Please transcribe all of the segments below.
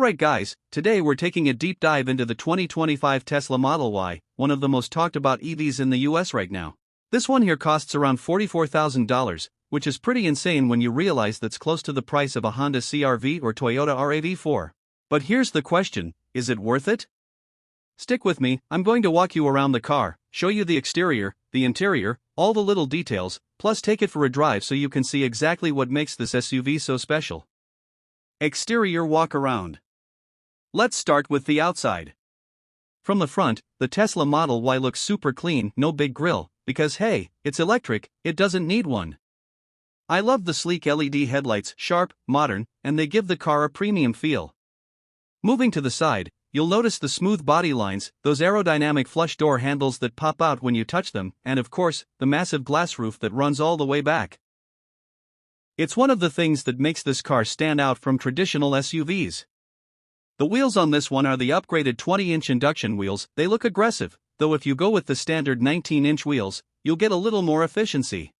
Alright guys, today we're taking a deep dive into the 2025 Tesla Model Y, one of the most talked about EVs in the US right now. This one here costs around $44,000, which is pretty insane when you realize that's close to the price of a Honda CR-V or Toyota RAV4. But here's the question, is it worth it? Stick with me, I'm going to walk you around the car, show you the exterior, the interior, all the little details, plus take it for a drive so you can see exactly what makes this SUV so special. Exterior walk around. Let's start with the outside. From the front, the Tesla Model Y looks super clean, no big grille, because hey, it's electric, it doesn't need one. I love the sleek LED headlights, sharp, modern, and they give the car a premium feel. Moving to the side, you'll notice the smooth body lines, those aerodynamic flush door handles that pop out when you touch them, and of course, the massive glass roof that runs all the way back. It's one of the things that makes this car stand out from traditional SUVs. The wheels on this one are the upgraded 20-inch induction wheels. They look aggressive, though if you go with the standard 19-inch wheels, you'll get a little more efficiency.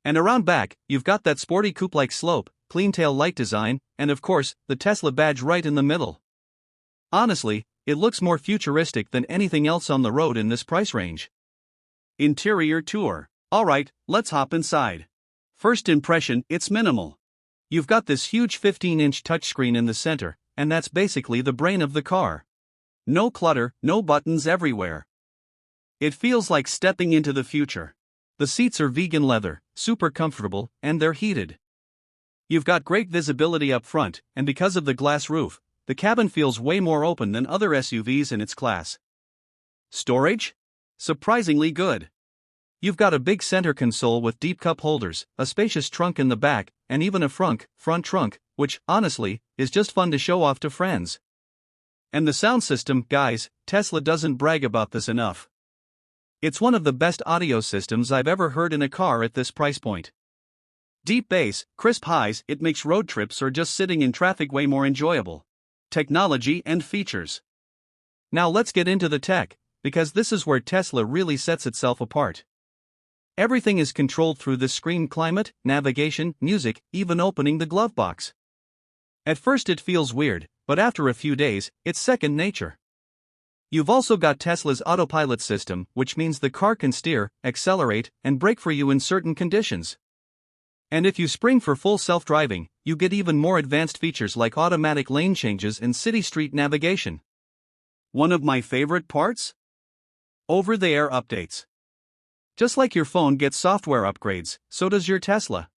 And around back, you've got that sporty coupe-like slope, clean tail light design, and of course, the Tesla badge right in the middle. Honestly, it looks more futuristic than anything else on the road in this price range. Interior tour. Alright, let's hop inside. First impression, it's minimal. You've got this huge 15-inch touchscreen in the center, and that's basically the brain of the car. No clutter, no buttons everywhere. It feels like stepping into the future. The seats are vegan leather, super comfortable, and they're heated. You've got great visibility up front, and because of the glass roof, the cabin feels way more open than other SUVs in its class. Storage? Surprisingly good. You've got a big center console with deep cup holders, a spacious trunk in the back, and even a front trunk, which, honestly, is just fun to show off to friends. And the sound system, guys, Tesla doesn't brag about this enough. It's one of the best audio systems I've ever heard in a car at this price point. Deep bass, crisp highs, it makes road trips or just sitting in traffic way more enjoyable. Technology and features. Now let's get into the tech, because this is where Tesla really sets itself apart. Everything is controlled through this screen: climate, navigation, music, even opening the glove box. At first it feels weird, but after a few days, it's second nature. You've also got Tesla's Autopilot system, which means the car can steer, accelerate, and brake for you in certain conditions. And if you spring for full self-driving, you get even more advanced features like automatic lane changes and city-street navigation. One of my favorite parts? Over-the-air updates. Just like your phone gets software upgrades, so does your Tesla.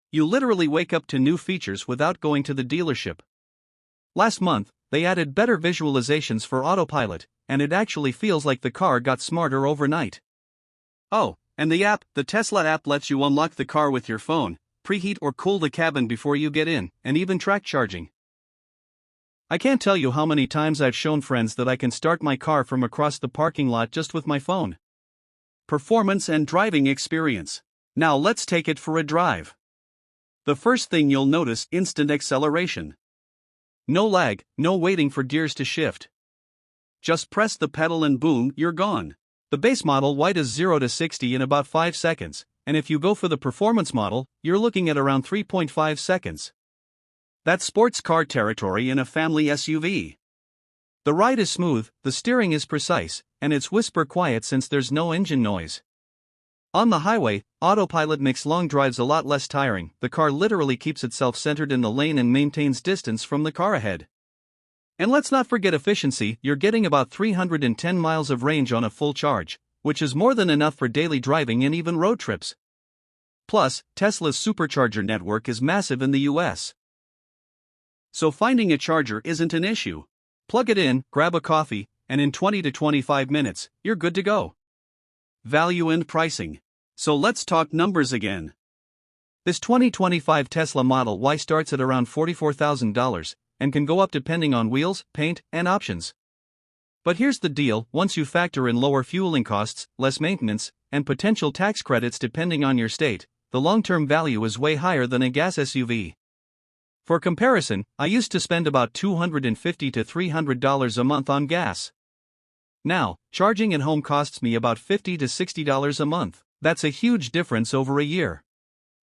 You literally wake up to new features without going to the dealership. Last month, they added better visualizations for Autopilot, and it actually feels like the car got smarter overnight. Oh, and the Tesla app lets you unlock the car with your phone, preheat or cool the cabin before you get in, and even track charging. I can't tell you how many times I've shown friends that I can start my car from across the parking lot just with my phone. Performance and driving experience. Now let's take it for a drive. The first thing you'll notice, instant acceleration. No lag, no waiting for gears to shift. Just press the pedal and boom, you're gone. The base model Y does 0 to 60 in about 5 seconds, and if you go for the performance model, you're looking at around 3.5 seconds. That's sports car territory in a family SUV. The ride is smooth, the steering is precise, and it's whisper quiet since there's no engine noise. On the highway, Autopilot makes long drives a lot less tiring. The car literally keeps itself centered in the lane and maintains distance from the car ahead. And let's not forget efficiency. You're getting about 310 miles of range on a full charge, which is more than enough for daily driving and even road trips. Plus, Tesla's supercharger network is massive in the US. So finding a charger isn't an issue. Plug it in, grab a coffee, and in 20 to 25 minutes, you're good to go. Value and pricing. So let's talk numbers again. This 2025 Tesla Model Y starts at around $44,000 and can go up depending on wheels, paint, and options. But here's the deal: once you factor in lower fueling costs, less maintenance, and potential tax credits depending on your state, the long-term value is way higher than a gas SUV. For comparison, I used to spend about $250 to $300 a month on gas. Now, charging at home costs me about $50 to $60 a month. That's a huge difference over a year.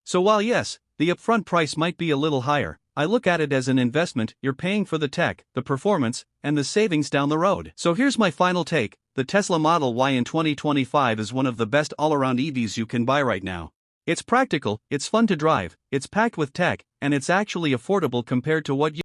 So while yes, the upfront price might be a little higher, I look at it as an investment. You're paying for the tech, the performance, and the savings down the road. So here's my final take: the Tesla Model Y in 2025 is one of the best all-around EVs you can buy right now. It's practical, it's fun to drive, it's packed with tech, and it's actually affordable compared to what